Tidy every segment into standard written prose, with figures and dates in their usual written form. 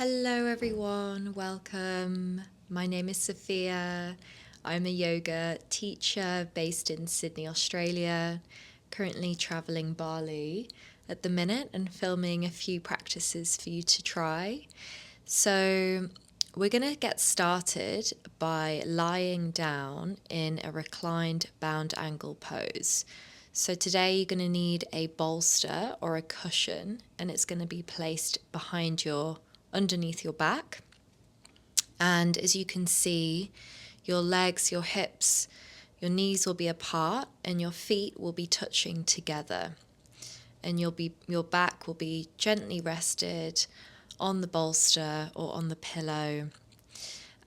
Hello everyone, welcome. My name is Sophia. I'm a yoga teacher based in Sydney, Australia, currently traveling Bali at the minute and filming a few practices for you to try. So we're going to get started by lying down in a reclined bound angle pose. So today you're going to need a bolster or a cushion, and it's going to be placed underneath your back. And as you can see, your legs, your hips, your knees will be apart and your feet will be touching together. And your back will be gently rested on the bolster or on the pillow.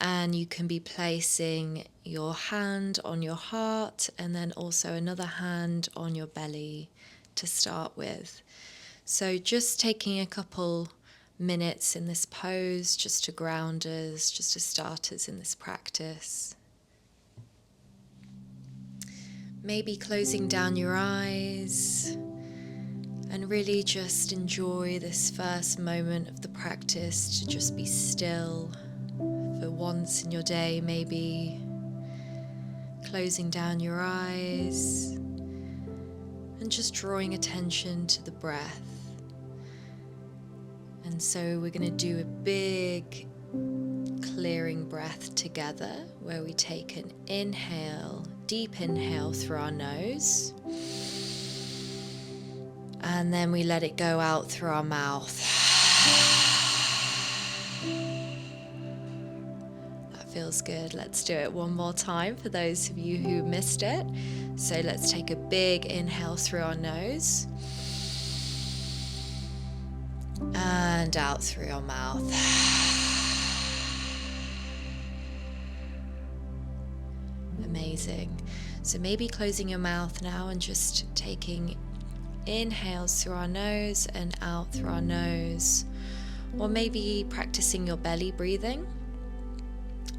And you can be placing your hand on your heart and then also another hand on your belly to start with. So just taking a couple minutes in this pose just to ground us, just to start us in this practice. Maybe closing down your eyes and really just enjoy this first moment of the practice to just be still for once in your day, maybe closing down your eyes and just drawing attention to the breath. And so we're going to do a big clearing breath together where we take an inhale, deep inhale through our nose, and then we let it go out through our mouth. That feels good. Let's do it one more time for those of you who missed it. So let's take a big inhale through our nose and out through your mouth. Amazing. So maybe closing your mouth now and just taking inhales through our nose and out through our nose, or maybe practicing your belly breathing.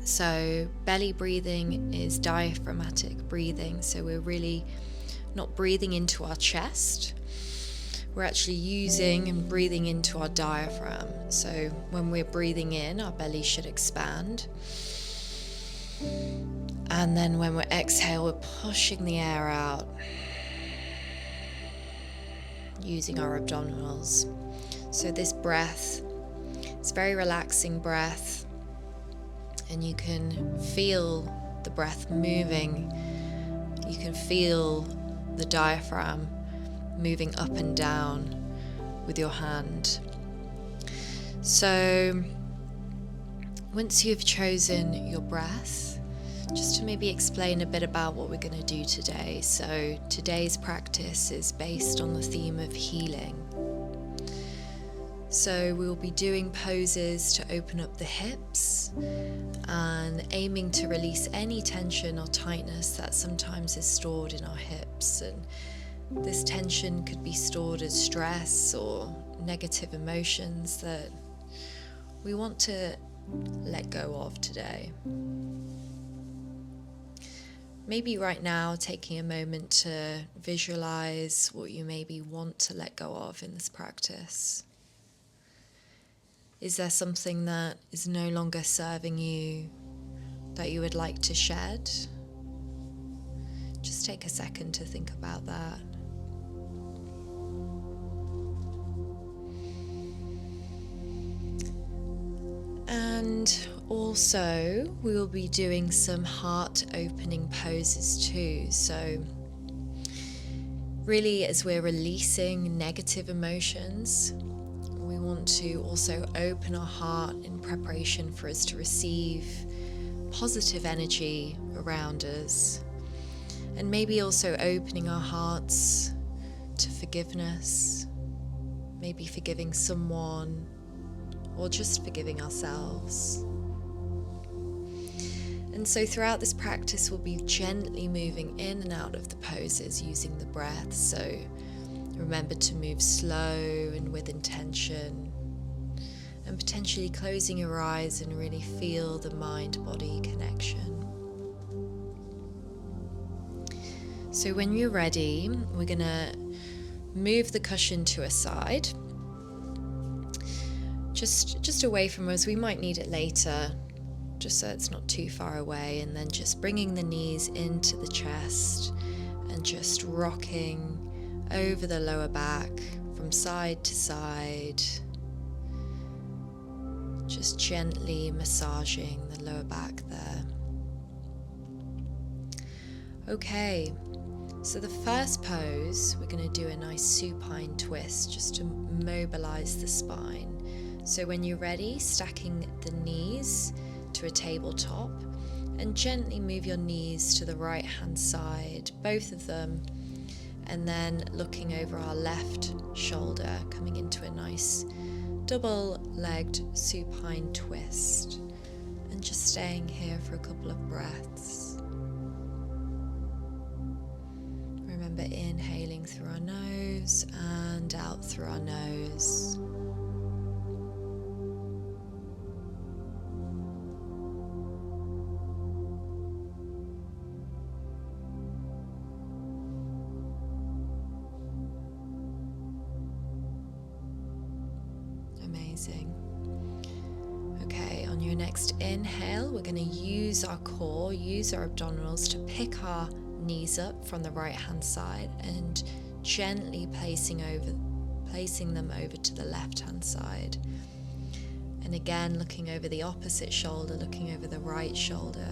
So belly breathing is diaphragmatic breathing, so we're really not breathing into our chest. We're actually using and breathing into our diaphragm. So when we're breathing in, our belly should expand. And then when we exhale, we're pushing the air out, using our abdominals. So this breath, it's a very relaxing breath, and you can feel the breath moving. You can feel the diaphragm moving up and down with your hand. So once you've chosen your breath, just to maybe explain a bit about what we're going to do today. So today's practice is based on the theme of healing. So we'll be doing poses to open up the hips and aiming to release any tension or tightness that sometimes is stored in our hips. And this tension could be stored as stress or negative emotions that we want to let go of today. Maybe right now taking a moment to visualize what you maybe want to let go of in this practice. Is there something that is no longer serving you that you would like to shed? Just take a second to think about that. And also, we will be doing some heart opening poses too. So really, as we're releasing negative emotions, we want to also open our heart in preparation for us to receive positive energy around us. And maybe also opening our hearts to forgiveness, maybe forgiving someone, or just forgiving ourselves. And so throughout this practice, we'll be gently moving in and out of the poses using the breath. So remember to move slow and with intention, and potentially closing your eyes and really feel the mind-body connection. So when you're ready, we're gonna move the cushion to a side. just away from us. We might need it later, just so it's not too far away. And then just bringing the knees into the chest and just rocking over the lower back from side to side, just gently massaging the lower back there. Okay, so the first pose, we're going to do a nice supine twist just to mobilize the spine. So when you're ready, stacking the knees to a tabletop, and gently move your knees to the right hand side, both of them, and then looking over our left shoulder, coming into a nice double-legged supine twist, and just staying here for a couple of breaths. Remember inhaling through our nose and out through our nose. Amazing. Okay, on your next inhale, we're going to use our core, use our abdominals to pick our knees up from the right hand side and gently placing them over to the left hand side. And again, looking over the opposite shoulder, looking over the right shoulder.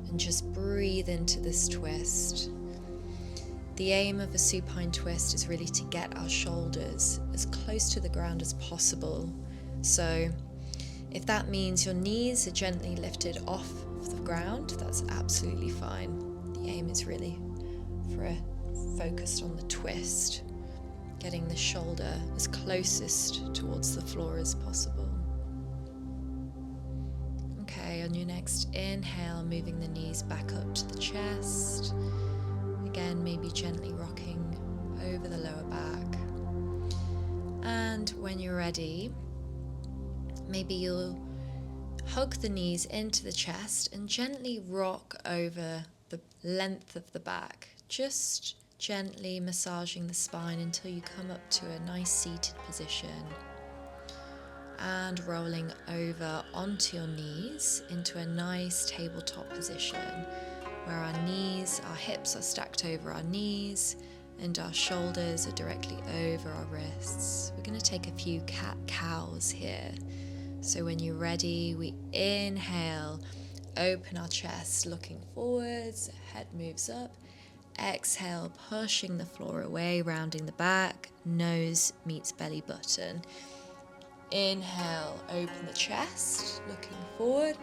And just breathe into this twist. The aim of a supine twist is really to get our shoulders as close to the ground as possible. So if that means your knees are gently lifted off the ground, that's absolutely fine. The aim is really focused on the twist, getting the shoulder as closest towards the floor as possible. Okay, on your next inhale, moving the knees back up to the chest. Again, maybe gently rocking over the lower back. And when you're ready, maybe you'll hug the knees into the chest and gently rock over the length of the back, just gently massaging the spine until you come up to a nice seated position. And rolling over onto your knees into a nice tabletop position, where our hips are stacked over our knees and our shoulders are directly over our wrists. We're going to take a few cat-cows here. So when you're ready, we inhale, open our chest, looking forwards, head moves up. Exhale, pushing the floor away, rounding the back, nose meets belly button. Inhale, open the chest, looking forward.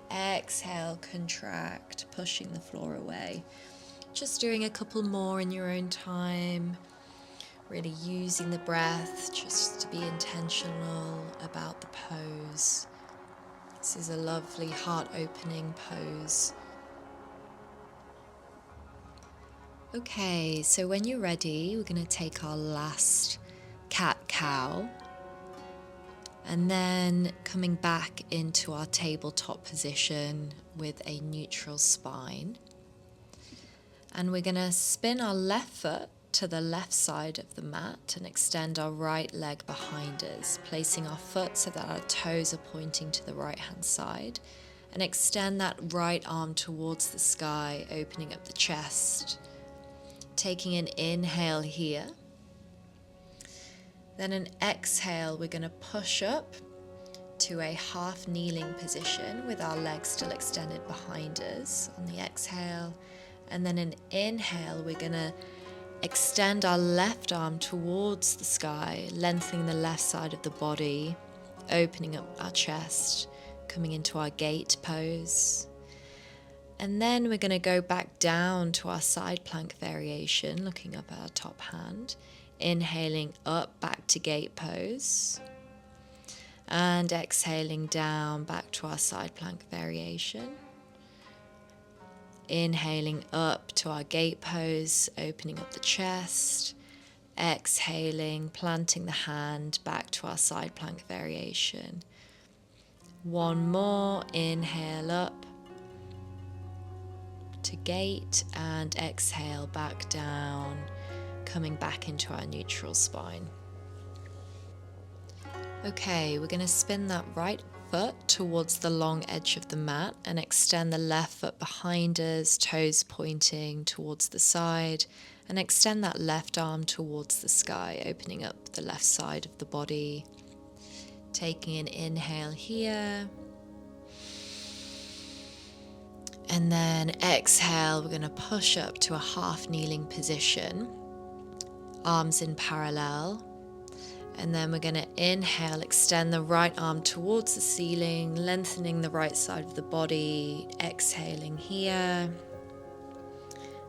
Exhale, contract, pushing the floor away. Just doing a couple more in your own time. Really using the breath just to be intentional about the pose. This is a lovely heart-opening pose. Okay, so when you're ready, we're going to take our last cat-cow. And then coming back into our tabletop position with a neutral spine. And we're going to spin our left foot to the left side of the mat and extend our right leg behind us, placing our foot so that our toes are pointing to the right hand side. And extend that right arm towards the sky, opening up the chest. Taking an inhale here. Then an exhale, we're going to push up to a half kneeling position with our legs still extended behind us on the exhale. And then an inhale, we're going to extend our left arm towards the sky, lengthening the left side of the body, opening up our chest, coming into our gate pose. And then we're going to go back down to our side plank variation, looking up at our top hand. Inhaling up back to gate pose and exhaling down back to our side plank variation. Inhaling up to our gate pose, opening up the chest. Exhaling, planting the hand back to our side plank variation. One more, inhale up to gate and exhale back down, coming back into our neutral spine. Okay, we're going to spin that right foot towards the long edge of the mat and extend the left foot behind us, toes pointing towards the side, and extend that left arm towards the sky, opening up the left side of the body. Taking an inhale here. And then exhale, we're going to push up to a half kneeling position, arms in parallel. And then we're going to inhale, extend the right arm towards the ceiling, lengthening the right side of the body, exhaling here.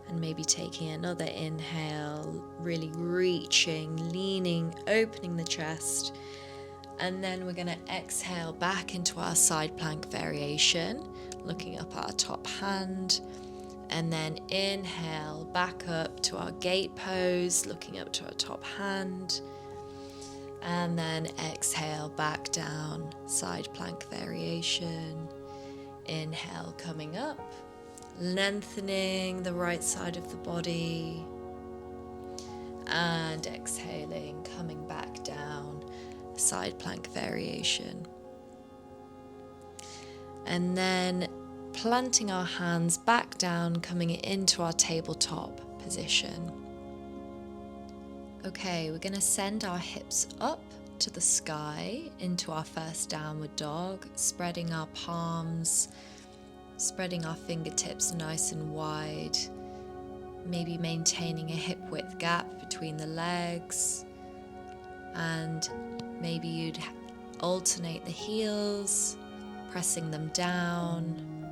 And maybe taking another inhale, really reaching, leaning, opening the chest. And then we're going to exhale back into our side plank variation, looking up at our top hand. And then inhale back up to our gate pose, looking up to our top hand. And then exhale back down, side plank variation. Inhale coming up, lengthening the right side of the body. And exhaling, coming back down, side plank variation. And then planting our hands back down, coming into our tabletop position. Okay, we're going to send our hips up to the sky into our first downward dog, spreading our palms, spreading our fingertips nice and wide, maybe maintaining a hip width gap between the legs, and maybe you'd alternate the heels, pressing them down,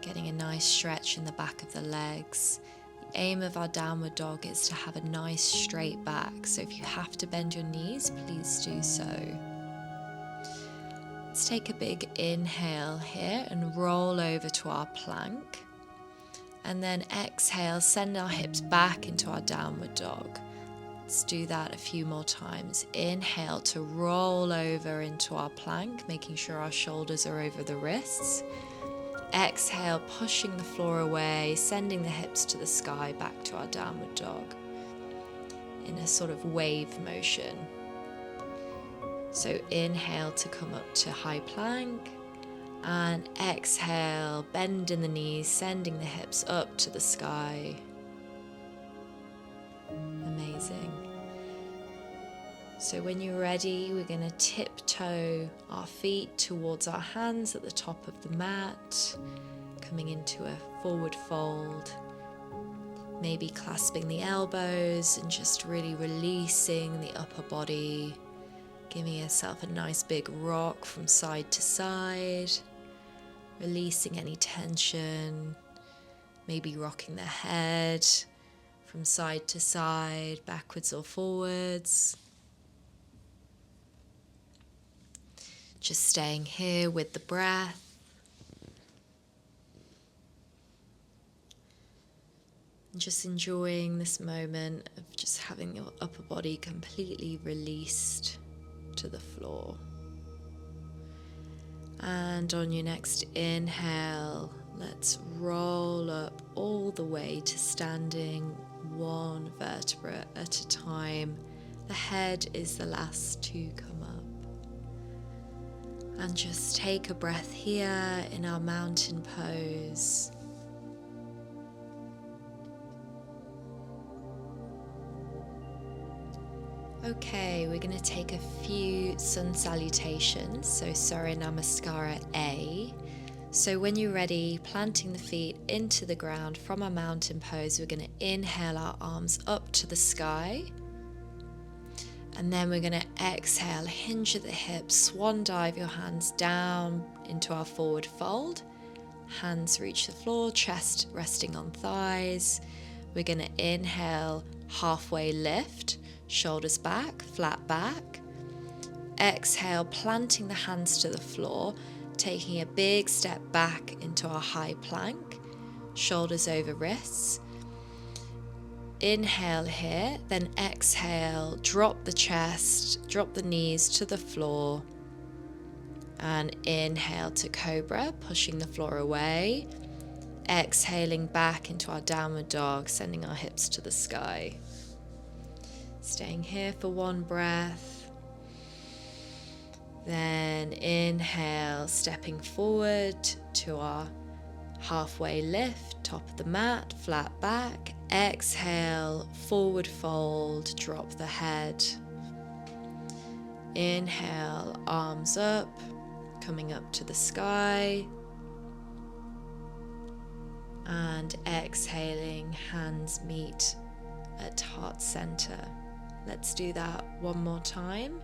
getting a nice stretch in the back of the legs. The aim of our downward dog is to have a nice straight back, so if you have to bend your knees, please do so. Let's take a big inhale here and roll over to our plank. And then exhale, send our hips back into our downward dog. Let's do that a few more times. Inhale to roll over into our plank, making sure our shoulders are over the wrists. Exhale, pushing the floor away, sending the hips to the sky, back to our downward dog in a sort of wave motion. So inhale to come up to high plank, and exhale, bend in the knees, sending the hips up to the sky. Amazing. So when you're ready, we're going to tiptoe our feet towards our hands at the top of the mat, coming into a forward fold, maybe clasping the elbows and just really releasing the upper body, giving yourself a nice big rock from side to side, releasing any tension, maybe rocking the head from side to side, backwards or forwards. Just staying here with the breath. And just enjoying this moment of just having your upper body completely released to the floor. And on your next inhale, let's roll up all the way to standing, one vertebra at a time. The head is the last to come up. And just take a breath here in our mountain pose. Okay, we're going to take a few sun salutations, so Surya Namaskara A. So when you're ready, planting the feet into the ground from our mountain pose, we're going to inhale our arms up to the sky. And then we're going to exhale, hinge at the hips, swan dive your hands down into our forward fold. Hands reach the floor, chest resting on thighs. We're going to inhale, halfway lift, shoulders back, flat back. Exhale, planting the hands to the floor, taking a big step back into our high plank, shoulders over wrists. Inhale here, then exhale, drop the chest, drop the knees to the floor, and inhale to cobra, pushing the floor away. Exhaling back into our downward dog, sending our hips to the sky. Staying here for one breath. inhale, stepping forward to our halfway lift, top of the mat, flat back. Exhale, forward fold, drop the head. Inhale, arms up, coming up to the sky. And exhaling, hands meet at heart center. Let's do that one more time.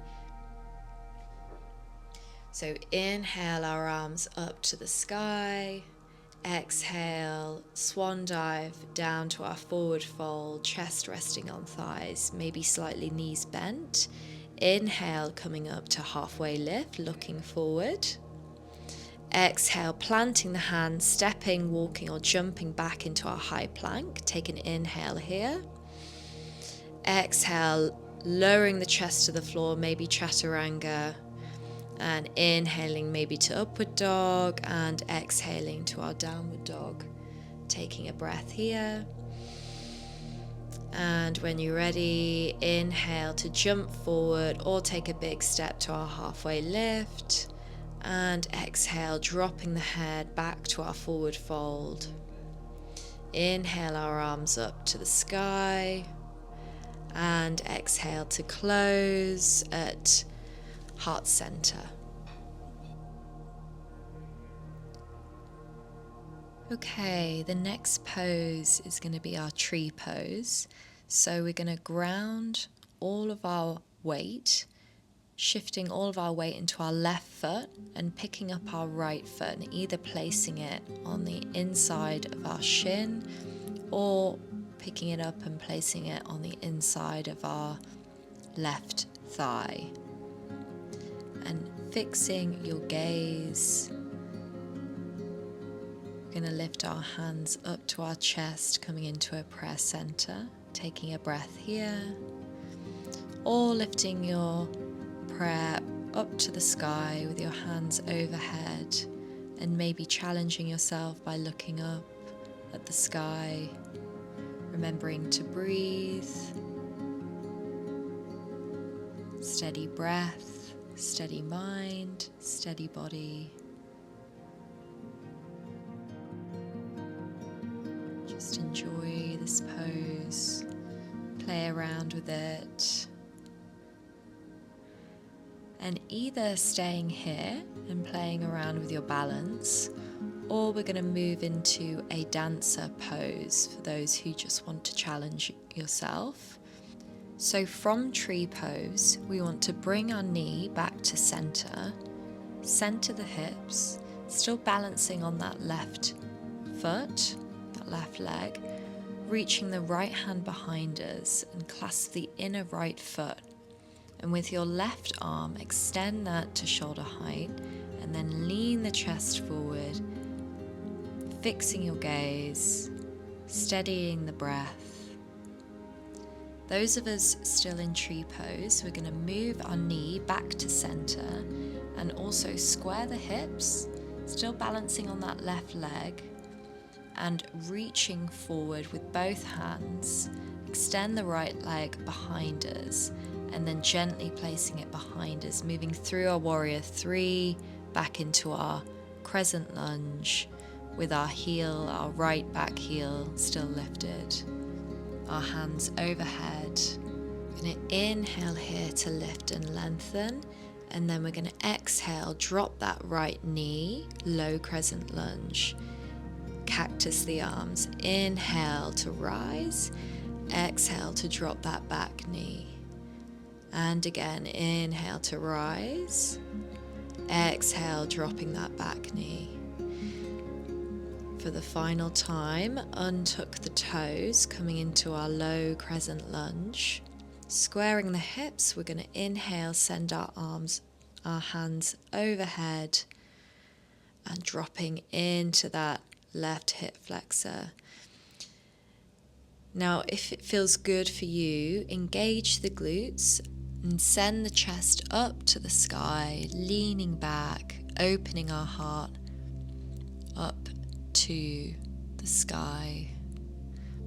So inhale, our arms up to the sky. Exhale, swan dive down to our forward fold, chest resting on thighs, maybe slightly knees bent. Inhale, coming up to halfway lift, looking forward. Exhale, planting the hands, stepping, walking or jumping back into our high plank. Take an inhale here. Exhale, lowering the chest to the floor, maybe chaturanga. And inhaling maybe to upward dog and exhaling to our downward dog. Taking a breath here. And when you're ready, inhale to jump forward or take a big step to our halfway lift. And exhale, dropping the head back to our forward fold. Inhale our arms up to the sky. And exhale to close at heart center. Okay, the next pose is going to be our tree pose. So we're going to ground all of our weight, shifting all of our weight into our left foot and picking up our right foot and either placing it on the inside of our shin or picking it up and placing it on the inside of our left thigh. And fixing your gaze. We're going to lift our hands up to our chest, coming into a prayer center, taking a breath here, or lifting your prayer up to the sky with your hands overhead and maybe challenging yourself by looking up at the sky, remembering to breathe, steady breath. Steady mind, steady body. Just enjoy this pose, play around with it. And either staying here and playing around with your balance, or we're going to move into a dancer pose for those who just want to challenge yourself. So from tree pose, we want to bring our knee back to center the hips, still balancing on that left foot, that left leg, reaching the right hand behind us and clasp the inner right foot. And with your left arm, extend that to shoulder height and then lean the chest forward, fixing your gaze, steadying the breath. Those of us still in tree pose, we're going to move our knee back to center and also square the hips, still balancing on that left leg and reaching forward with both hands. Extend the right leg behind us and then gently placing it behind us, moving through our warrior three, back into our crescent lunge with our heel, our right back heel still lifted. Our hands overhead. We're going to inhale here to lift and lengthen, and then we're going to exhale, drop that right knee, low crescent lunge, cactus the arms. Inhale to rise, exhale to drop that back knee. And again, inhale to rise, exhale, dropping that back knee. For the final time, untuck the toes, coming into our low crescent lunge. Squaring the hips, we're going to inhale, send our hands overhead and dropping into that left hip flexor. Now, if it feels good for you, engage the glutes and send the chest up to the sky, leaning back, opening our heart up to the sky,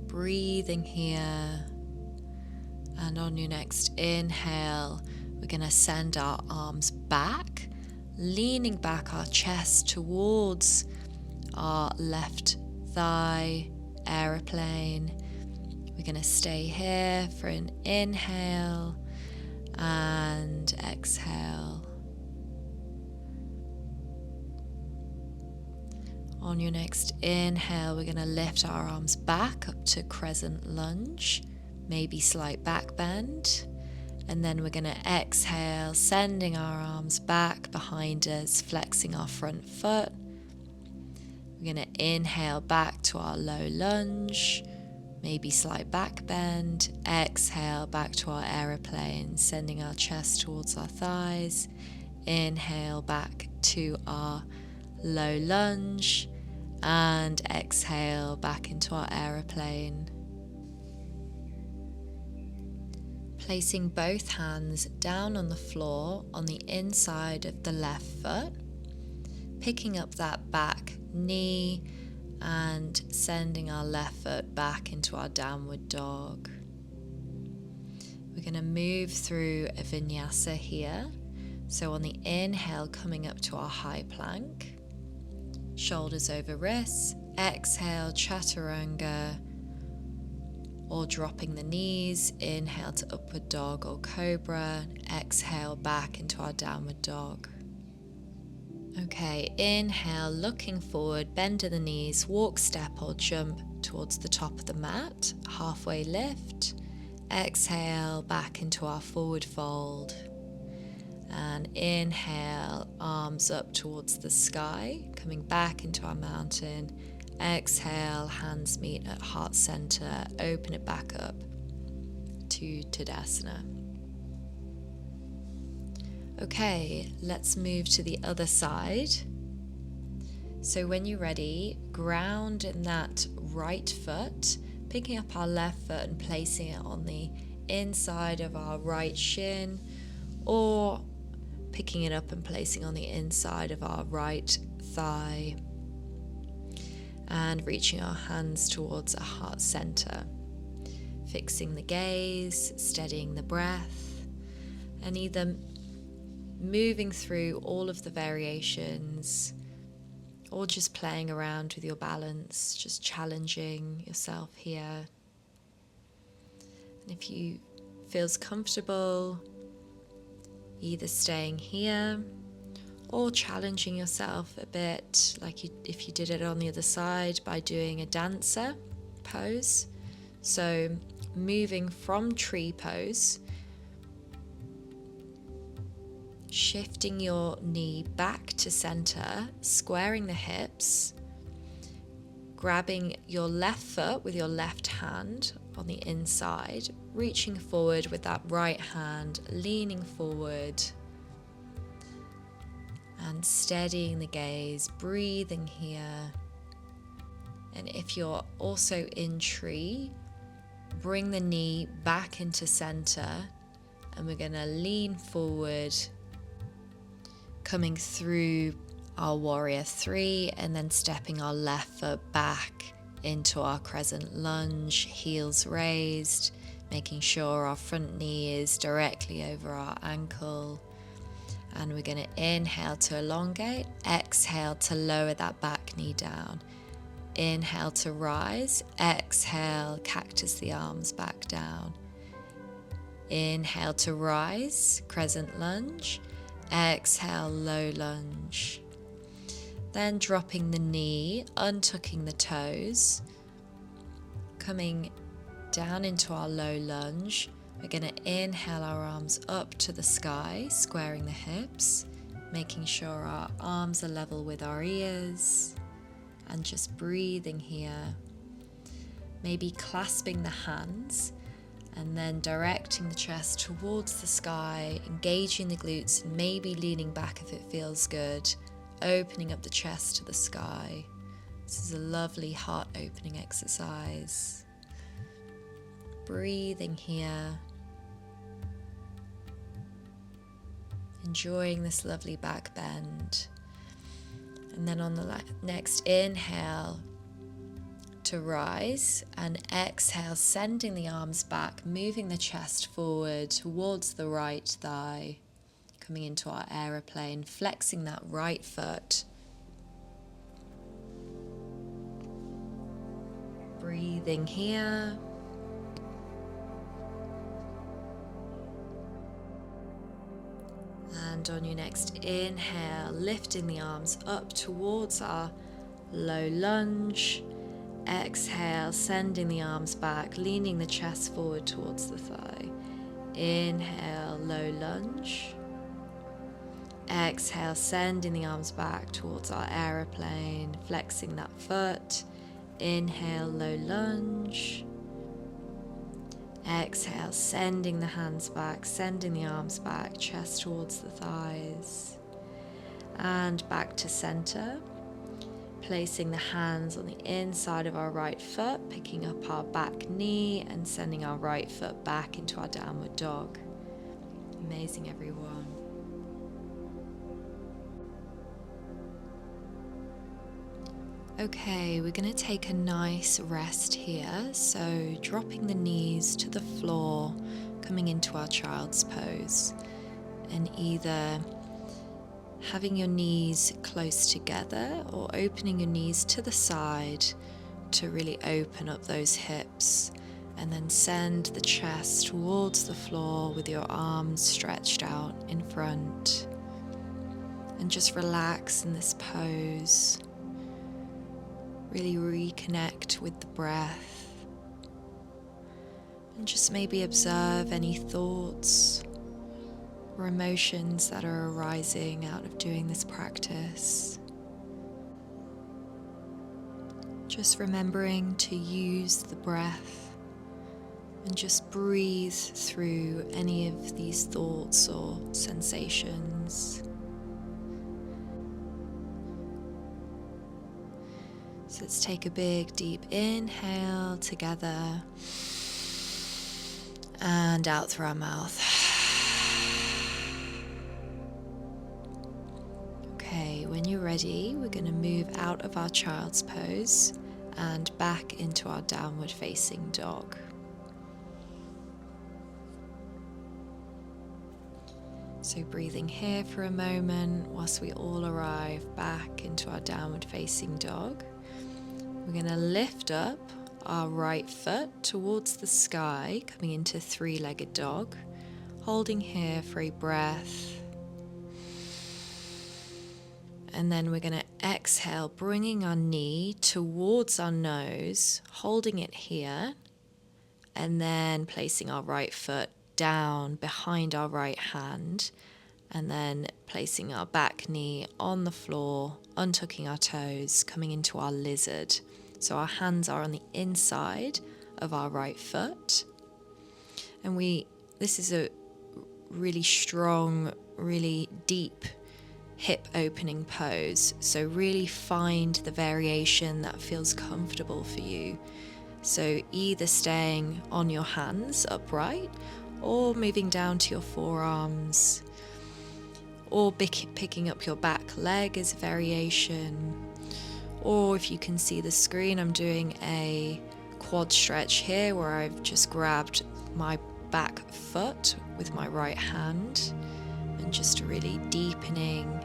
breathing here, and on your next inhale we're going to send our arms back, leaning back our chest towards our left thigh, aeroplane. We're going to stay here for an inhale and exhale. On your next inhale, we're going to lift our arms back up to crescent lunge, maybe slight back bend. And then we're going to exhale, sending our arms back behind us, flexing our front foot. We're going to inhale back to our low lunge, maybe slight back bend. Exhale back to our aeroplane, sending our chest towards our thighs. Inhale back to our low lunge, and exhale back into our aeroplane. Placing both hands down on the floor on the inside of the left foot, picking up that back knee and sending our left foot back into our downward dog. We're going to move through a vinyasa here. So on the inhale, coming up to our high plank, shoulders over wrists. Exhale, chaturanga, or dropping the knees. Inhale to upward dog or cobra. Exhale back into our downward dog. Okay, inhale, looking forward, bend to the knees, walk, step or jump towards the top of the mat, halfway lift. Exhale back into our forward fold. And inhale, arms up towards the sky, coming back into our mountain. Exhale, hands meet at heart center, open it back up to Tadasana. Okay, let's move to the other side. So when you're ready, ground in that right foot, picking up our left foot and placing it on the inside of our right shin, or picking it up and placing on the inside of our right thigh, and reaching our hands towards our heart center, fixing the gaze, steadying the breath, and either moving through all of the variations or just playing around with your balance, just challenging yourself here. And if you feels comfortable, either staying here or challenging yourself a bit, like if you did it on the other side by doing a dancer pose. So moving from tree pose, shifting your knee back to center, squaring the hips, grabbing your left foot with your left hand on the inside, reaching forward with that right hand, leaning forward and steadying the gaze, breathing here. And if you're also in tree, bring the knee back into center, and we're going to lean forward, coming through our warrior three, and then stepping our left foot back into our crescent lunge, heels raised, making sure our front knee is directly over our ankle. And we're going to inhale to elongate, exhale to lower that back knee down. Inhale to rise, exhale, cactus the arms back down. Inhale to rise, crescent lunge, exhale, low lunge. Then dropping the knee, untucking the toes, coming down into our low lunge. We're going to inhale our arms up to the sky, squaring the hips, making sure our arms are level with our ears, and just breathing here. Maybe clasping the hands and then directing the chest towards the sky, engaging the glutes, and maybe leaning back if it feels good, opening up the chest to the sky. This is a lovely heart opening exercise. Breathing here. Enjoying this lovely back bend. And then on the next inhale to rise, and exhale, sending the arms back, moving the chest forward towards the right thigh, coming into our aeroplane, flexing that right foot. Breathing here. And on your next inhale, lifting the arms up towards our low lunge. Exhale, sending the arms back, leaning the chest forward towards the thigh. Inhale, low lunge. Exhale, sending the arms back towards our aeroplane, flexing that foot. Inhale, low lunge. Exhale, sending the hands back, sending the arms back, chest towards the thighs. And back to center. Placing the hands on the inside of our right foot, picking up our back knee and sending our right foot back into our downward dog. Amazing, everyone. Okay, we're going to take a nice rest here. So dropping the knees to the floor, coming into our child's pose, and either having your knees close together or opening your knees to the side to really open up those hips, and then send the chest towards the floor with your arms stretched out in front. And just relax in this pose. Really reconnect with the breath. And just maybe observe any thoughts or emotions that are arising out of doing this practice. Just remembering to use the breath and just breathe through any of these thoughts or sensations. So let's take a big deep inhale together and out through our mouth. Okay, when you're ready, we're going to move out of our child's pose and back into our downward facing dog. So breathing here for a moment whilst we all arrive back into our downward facing dog. We're going to lift up our right foot towards the sky, coming into three-legged dog, holding here for a breath. And then we're going to exhale, bringing our knee towards our nose, holding it here, and then placing our right foot down behind our right hand, and then placing our back knee on the floor, untucking our toes, coming into our lizard. So our hands are on the inside of our right foot. And this is a really strong, really deep hip opening pose. So really find the variation that feels comfortable for you. So either staying on your hands upright or moving down to your forearms, or picking up your back leg as a variation. Or if you can see the screen, I'm doing a quad stretch here where I've just grabbed my back foot with my right hand and just really deepening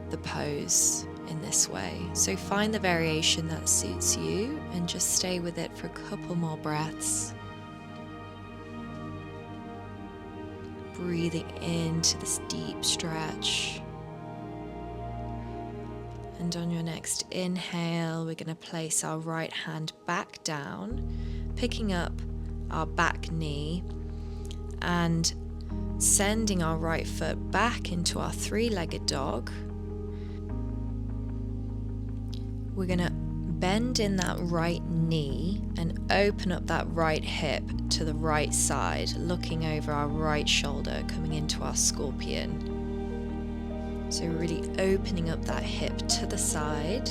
the pose in this way. So find the variation that suits you and just stay with it for a couple more breaths. Breathing into this deep stretch. And on your next inhale, we're going to place our right hand back down, picking up our back knee and sending our right foot back into our three-legged dog. We're going to bend in that right knee and open up that right hip to the right side, looking over our right shoulder, coming into our scorpion. So really opening up that hip to the side.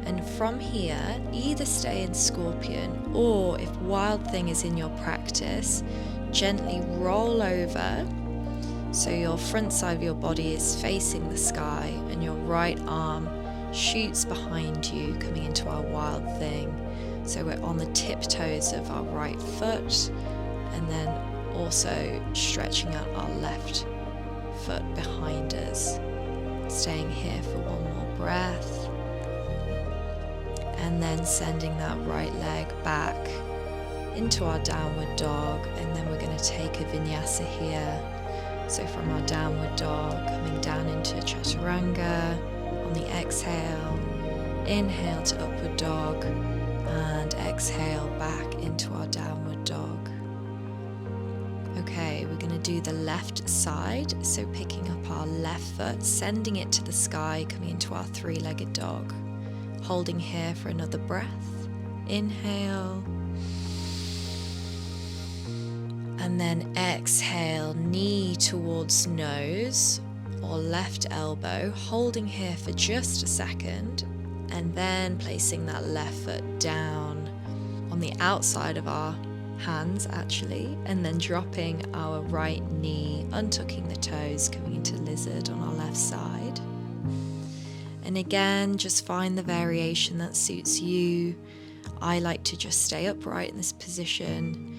And from here, either stay in scorpion, or if wild thing is in your practice, gently roll over so your front side of your body is facing the sky and your right arm shoots behind you, coming into our wild thing. So we're on the tiptoes of our right foot, and then Also stretching out our left foot behind us. Staying here for one more breath. And then sending that right leg back into our downward dog, and then we're going to take a vinyasa here. So from our downward dog, coming down into chaturanga. On the exhale, inhale to upward dog, and exhale back into our downward dog. Okay, we're going to do the left side, so picking up our left foot, sending it to the sky, coming into our three-legged dog. Holding here for another breath. Inhale. And then exhale, knee towards nose or left elbow, holding here for just a second, and then placing that left foot down on the outside of our hands actually, and then dropping our right knee, untucking the toes, coming into lizard on our left side. And again, just find the variation that suits you. I like to just stay upright in this position,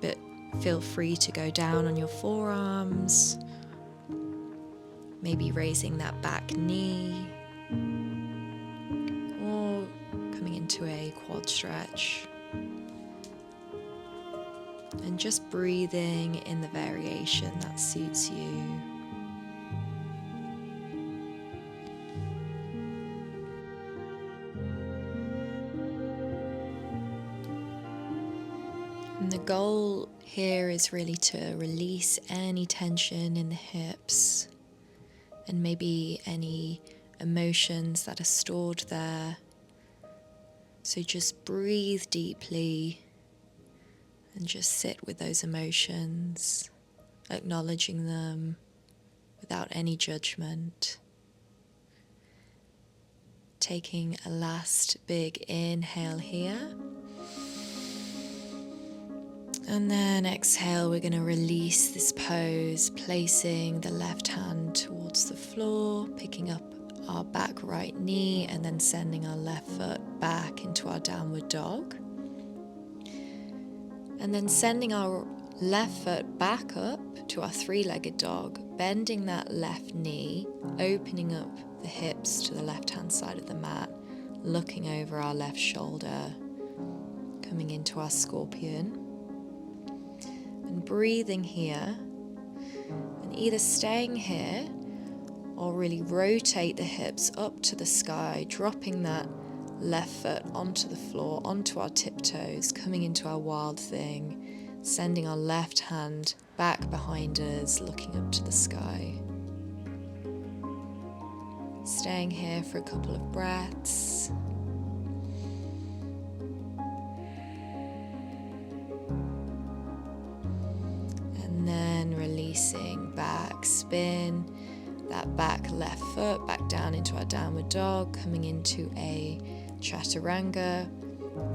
but feel free to go down on your forearms, maybe raising that back knee, or coming into a quad stretch. And just breathing in the variation that suits you. And the goal here is really to release any tension in the hips and maybe any emotions that are stored there. So just breathe deeply and just sit with those emotions, acknowledging them without any judgment. Taking a last big inhale here. And then exhale, we're going to release this pose, placing the left hand towards the floor, picking up our back right knee, and then sending our left foot back into our downward dog. And then sending our left foot back up to our three-legged dog, bending that left knee, opening up the hips to the left-hand side of the mat, looking over our left shoulder, coming into our scorpion. And breathing here, and either staying here or really rotate the hips up to the sky, dropping that left foot onto the floor, onto our tiptoes, coming into our wild thing, sending our left hand back behind us, looking up to the sky. Staying here for a couple of breaths. And then releasing back, spin that back left foot back down into our downward dog, coming into a chaturanga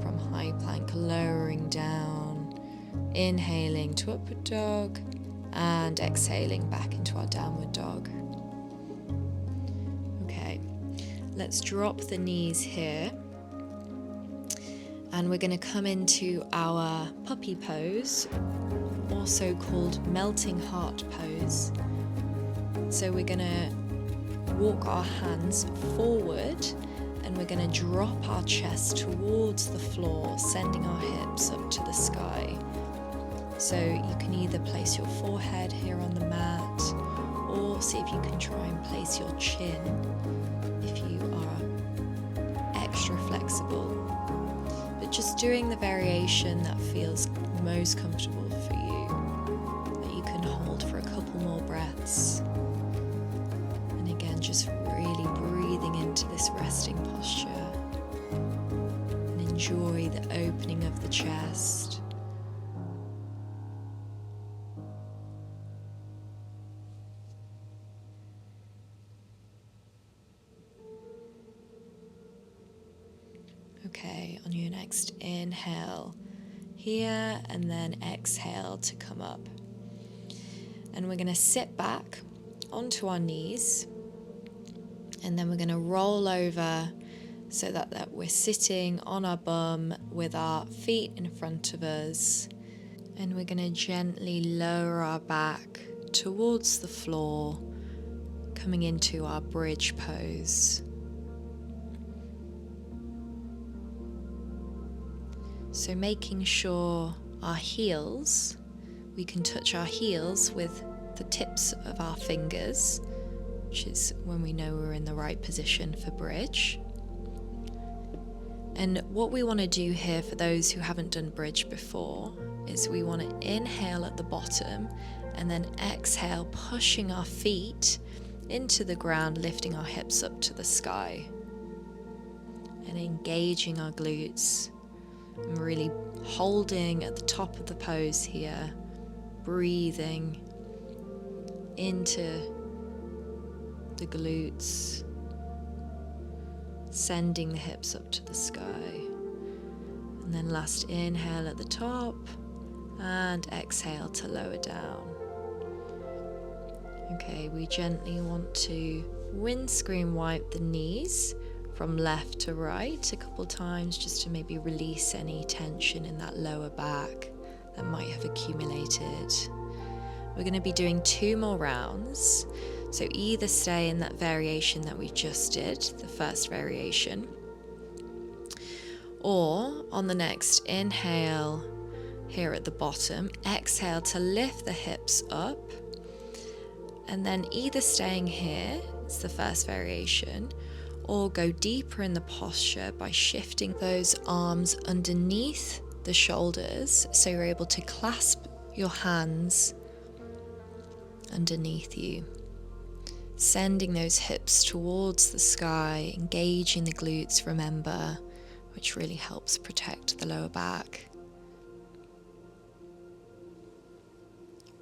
from high plank, lowering down, inhaling to upward dog, and exhaling back into our downward dog. Okay, let's drop the knees here, and we're going to come into our puppy pose, also called melting heart pose. So we're going to walk our hands forward, and we're going to drop our chest towards the floor, sending our hips up to the sky. So you can either place your forehead here on the mat, or see if you can try and place your chin if you are extra flexible. But just doing the variation that feels most comfortable for you, that you can hold for a couple more breaths. And again, just really breathing into this resting posture, and enjoy the opening of the chest. Okay, on your next inhale here, and then exhale to come up. And we're going to sit back onto our knees, and then we're going to roll over so that we're sitting on our bum with our feet in front of us, And we're going to gently lower our back towards the floor, coming into our bridge pose. So making sure our heels, we can touch our heels with the tips of our fingers, which is when we know we're in the right position for bridge. And what we want to do here, for those who haven't done bridge before, is we want to inhale at the bottom and then exhale, pushing our feet into the ground, lifting our hips up to the sky and engaging our glutes. And really holding at the top of the pose here, breathing into the glutes, sending the hips up to the sky. And then last inhale at the top and exhale to lower down. Okay, we gently want to windscreen wipe the knees from left to right a couple times, just to maybe release any tension in that lower back that might have accumulated. We're going to be doing 2 more rounds, so either stay in that variation that we just did, the first variation, or on the next inhale here at the bottom, exhale to lift the hips up, and then either staying here, it's the first variation, or go deeper in the posture by shifting those arms underneath the shoulders so you're able to clasp your hands underneath you, sending those hips towards the sky, engaging the glutes, remember, which really helps protect the lower back.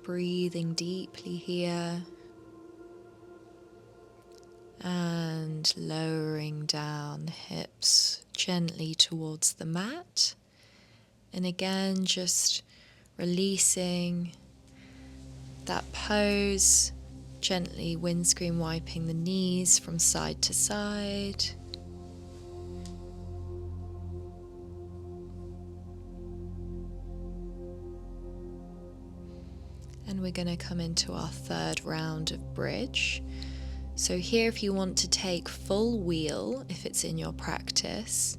Breathing deeply here. And lowering down the hips gently towards the mat. And again, just releasing that pose, gently windscreen wiping the knees from side to side. And we're going to come into our 3rd round of bridge. So here, if you want to take full wheel, if it's in your practice,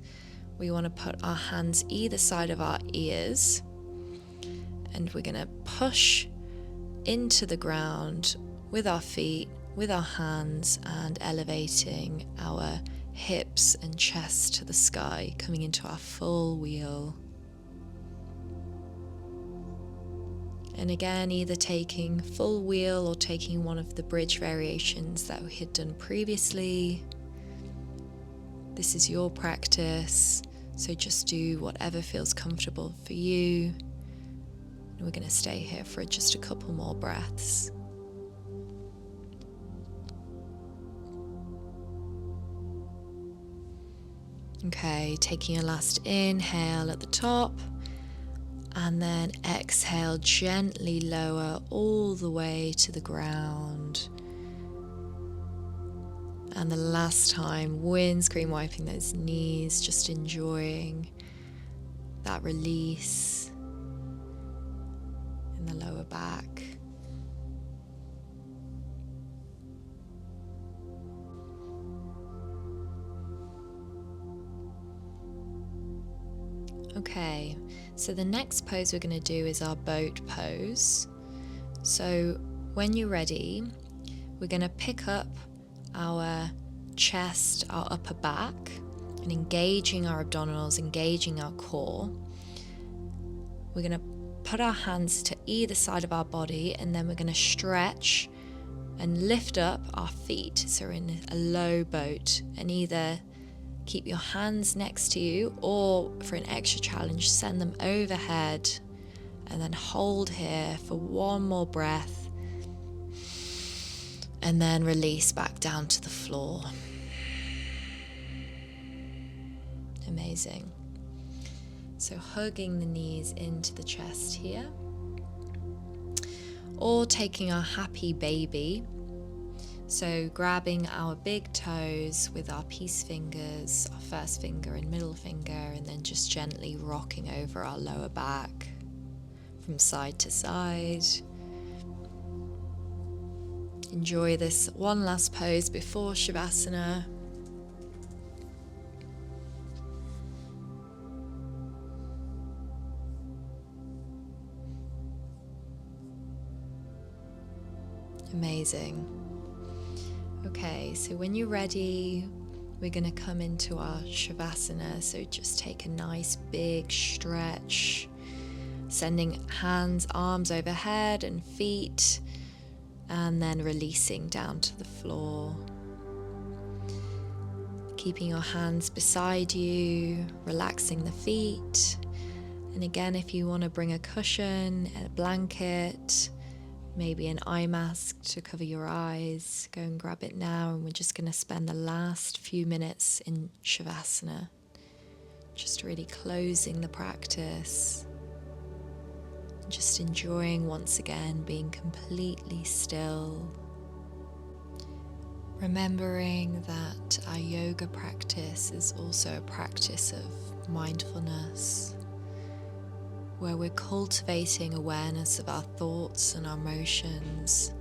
we want to put our hands either side of our ears, and we're going to push into the ground with our feet, with our hands, and elevating our hips and chest to the sky, coming into our full wheel. And again, either taking full wheel or taking one of the bridge variations that we had done previously. This is your practice, so just do whatever feels comfortable for you. And we're going to stay here for just a couple more breaths. Okay, taking a last inhale at the top. And then exhale, gently lower all the way to the ground. And the last time, windscreen wiping those knees, just enjoying that release in the lower back. Okay, so the next pose we're going to do is our boat pose. So when you're ready, we're going to pick up our chest, our upper back, and engaging our abdominals, engaging our core. We're going to put our hands to either side of our body, and then we're going to stretch and lift up our feet. So we're in a low boat, and either keep your hands next to you, or for an extra challenge, send them overhead, and then hold here for one more breath, and then release back down to the floor. Amazing. So hugging the knees into the chest here, or taking our happy baby. So grabbing our big toes with our peace fingers, our first finger and middle finger, and then just gently rocking over our lower back from side to side. Enjoy this one last pose before Shavasana. Amazing. Okay, so when you're ready, we're going to come into our Shavasana. So just take a nice big stretch, sending hands, arms overhead and feet, and then releasing down to the floor. Keeping your hands beside you, relaxing the feet. And again, if you want to bring a cushion, a blanket, maybe an eye mask to cover your eyes, go and grab it now. And we're just going to spend the last few minutes in Shavasana, just really closing the practice. Just enjoying once again being completely still. Remembering that our yoga practice is also a practice of mindfulness, where we're cultivating awareness of our thoughts and our emotions,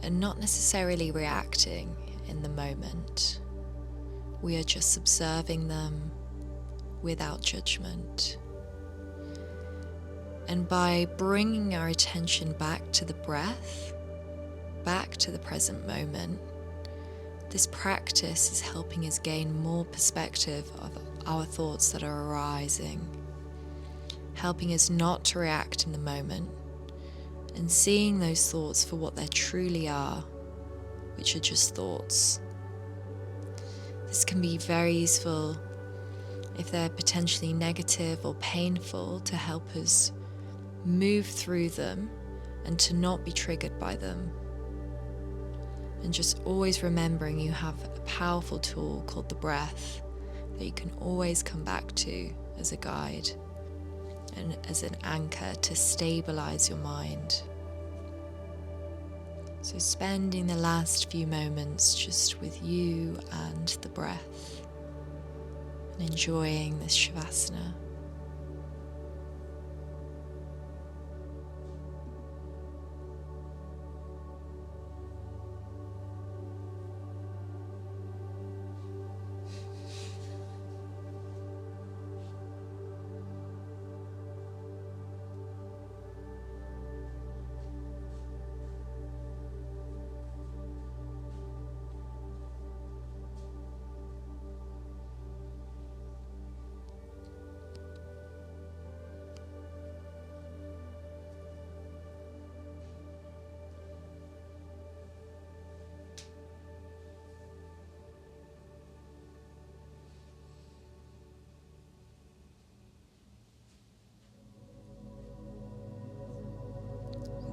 and not necessarily reacting in the moment. We are just observing them without judgment. And by bringing our attention back to the breath, back to the present moment, this practice is helping us gain more perspective of our thoughts that are arising, helping us not to react in the moment, and seeing those thoughts for what they truly are, which are just thoughts. This can be very useful if they're potentially negative or painful, to help us move through them and to not be triggered by them. And just always remembering you have a powerful tool called the breath that you can always come back to as a guide and as an anchor to stabilize your mind. So spending the last few moments just with you and the breath and enjoying this Shavasana.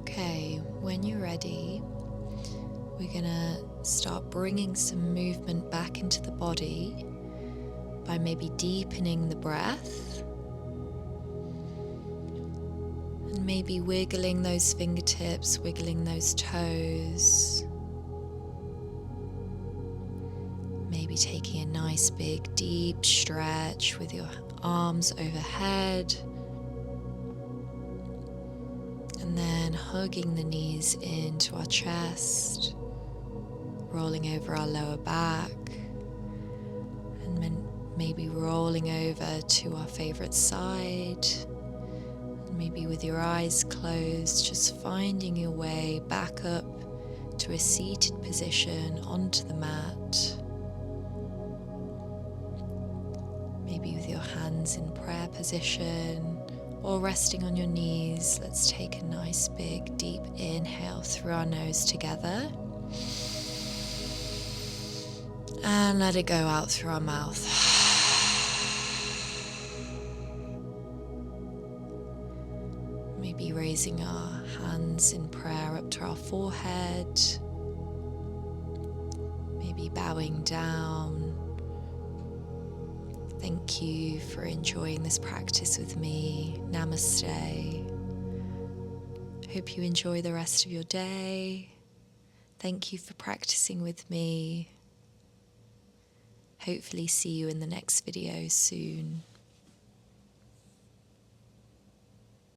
Okay, when you're ready, we're gonna start bringing some movement back into the body by maybe deepening the breath and maybe wiggling those fingertips, wiggling those toes. Maybe taking a nice big deep stretch with your arms overhead. And then hugging the knees into our chest, rolling over our lower back, and then maybe rolling over to our favorite side. And maybe with your eyes closed, just finding your way back up to a seated position onto the mat. Maybe with your hands in prayer position, or resting on your knees. Let's take a nice big deep inhale through our nose together and let it go out through our mouth. Maybe raising our hands in prayer up to our forehead, maybe bowing down. Thank you for enjoying this practice with me. Namaste. Hope you enjoy the rest of your day. Thank you for practicing with me. Hopefully see you in the next video soon.